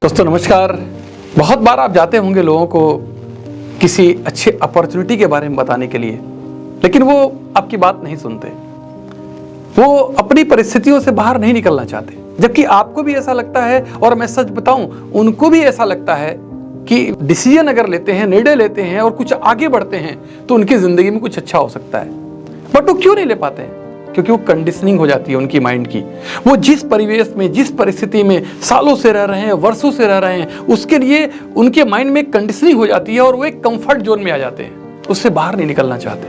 दोस्तों नमस्कार। बहुत बार आप जाते होंगे लोगों को किसी अच्छे अपॉर्चुनिटी के बारे में बताने के लिए, लेकिन वो आपकी बात नहीं सुनते। वो अपनी परिस्थितियों से बाहर नहीं निकलना चाहते, जबकि आपको भी ऐसा लगता है और मैं सच बताऊं उनको भी ऐसा लगता है कि डिसीजन अगर लेते हैं, निर्णय लेते हैं और कुछ आगे बढ़ते हैं तो उनकी जिंदगी में कुछ अच्छा हो सकता है। बट वो क्यों नहीं ले पाते हैं? क्योंकि वो कंडीशनिंग हो जाती है उनकी माइंड की। वो जिस परिवेश में, जिस परिस्थिति में सालों से रह रहे हैं, वर्षों से रह रहे हैं, उसके लिए उनके माइंड में कंडीशनिंग हो जाती है और वो एक कंफर्ट जोन में आ जाते हैं, उससे बाहर नहीं निकलना चाहते।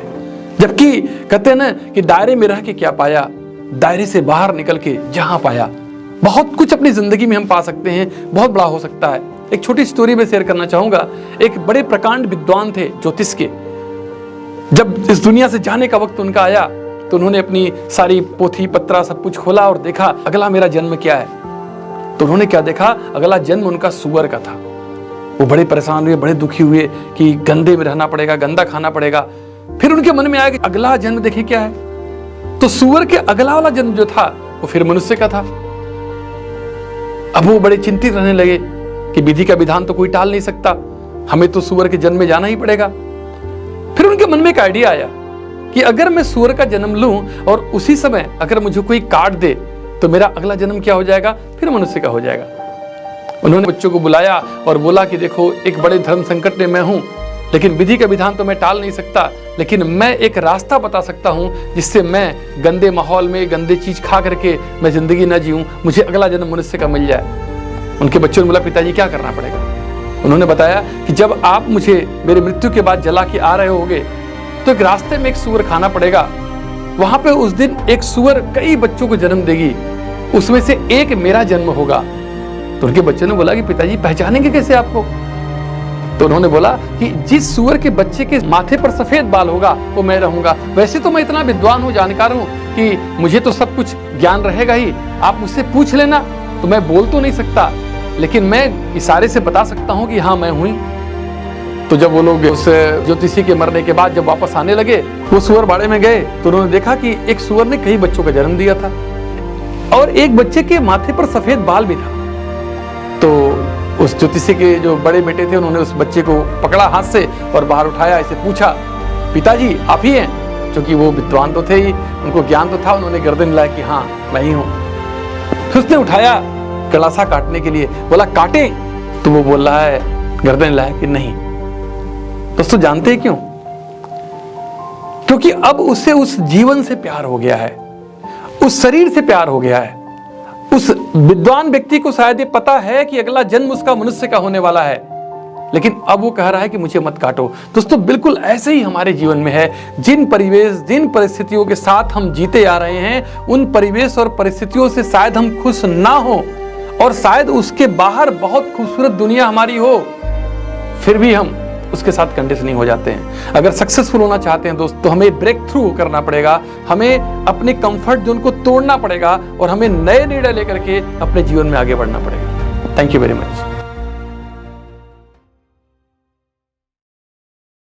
जबकि कहते हैं ना कि दायरे में रह के क्या पाया, दायरे से बाहर निकल के जहां पाया। बहुत कुछ अपनी जिंदगी में हम पा सकते हैं, बहुत बड़ा हो सकता है। एक छोटी स्टोरी में शेयर करना चाहूंगा। एक बड़े प्रकांड विद्वान थे ज्योतिष के। जब इस दुनिया से जाने का वक्त उनका आया तो उन्होंने अपनी सारी पोथी पत्रा सब कुछ खोला और देखा अगला मेरा जन्म क्या है। तो उन्होंने क्या देखा, अगला जन्म उनका सुअर का था। वो बड़े परेशान हुए, बड़े दुखी हुए कि गंदे में रहना पड़ेगा, गंदा खाना पड़ेगा। फिर उनके मन में आया कि अगला जन्म देखें क्या है। तो सुअर के अगला वाला जन्म जो था वो फिर मनुष्य का था। अब वो बड़े चिंतित रहने लगे कि विधि का विधान तो कोई टाल नहीं सकता, हमें तो सुअर के जन्म में जाना ही पड़ेगा। फिर उनके मन में एक आइडिया आया कि अगर मैं सूअर का जन्म लूं और उसी समय अगर मुझे कोई काट दे तो मेरा अगला जन्म क्या हो जाएगा, फिर मनुष्य का हो जाएगा। उन्होंने बच्चों को बुलाया और बोला कि देखो, एक बड़े धर्म संकट में मैं हूं, लेकिन विधि का विधान तो मैं टाल नहीं सकता, लेकिन मैं एक रास्ता बता सकता हूं जिससे मैं गंदे माहौल में गंदे चीज खा करके मैं जिंदगी न जीऊं, मुझे अगला जन्म मनुष्य का मिल जाए। उनके बच्चों ने बोला, पिताजी क्या करना पड़ेगा? उन्होंने बताया कि जब आप मुझे मेरे मृत्यु के बाद जला के आ रहे होगे तो एक रास्ते में एक सूअर खाना पड़ेगा। वहां पे उस दिन एक सूअर कई बच्चों को जन्म देगी, उसमें से एक मेरा जन्म होगा। तो उनके बच्चे ने बोला कि पिताजी पहचानेंगे कैसे आपको? तो उन्होंने बोला कि जिस सूअर के बच्चे के माथे पर सफेद बाल होगा वो मैं रहूंगा। वैसे तो मैं इतना विद्वान हूँ, जानकार हूँ कि मुझे तो सब कुछ ज्ञान रहेगा ही, आप मुझसे पूछ लेना। तो मैं बोल तो नहीं सकता, लेकिन मैं इशारे से बता सकता हूँ कि हाँ मैं हूँ। तो जब वो लोग उस ज्योतिषी के मरने के बाद जब वापस आने लगे, वो सूअर बाड़े में गए तो उन्होंने देखा कि एक सूअर ने कई बच्चों का जन्म दिया था और एक बच्चे के माथे पर सफेद बाल भी था। तो उस ज्योतिषी के जो बड़े बेटे थे उन्होंने उस बच्चे को पकड़ा हाथ से और बाहर उठाया, इसे पूछा, पिताजी आप ही हैं? क्योंकि वो विद्वान तो थे ही, उनको ज्ञान तो था। उन्होंने गर्दन हिलाया कि हाँ मैं ही हूँ। फिर उसने उठाया गलासा काटने के लिए, बोला काटे? तो वो बोल रहा है, गर्दन हिलाया कि नहीं। दोस्तों जानते हैं क्यों? क्योंकि अब उसे उस जीवन से प्यार हो गया है, उस शरीर से प्यार हो गया है। उस विद्वान व्यक्ति को शायद ये पता है कि अगला जन्म उसका मनुष्य का होने वाला है, लेकिन अब वो कह रहा है कि मुझे मत काटो। दोस्तों बिल्कुल ऐसे ही हमारे जीवन में है। जिन परिवेश, जिन परिस्थितियों के साथ हम जीते आ रहे हैं, उन परिवेश और परिस्थितियों से शायद हम खुश ना हो और शायद उसके बाहर बहुत खूबसूरत दुनिया हमारी हो, फिर भी हम उसके साथ कंडीशनिंग हो जाते हैं। अगर सक्सेसफुल होना चाहते हैं दोस्त, तो हमें ब्रेक थ्रू करना पड़ेगा, हमें अपने कंफर्ट जोन को तोड़ना पड़ेगा और हमें नए निर्णय लेकर के अपने जीवन में आगे बढ़ना पड़ेगा। Thank you very much.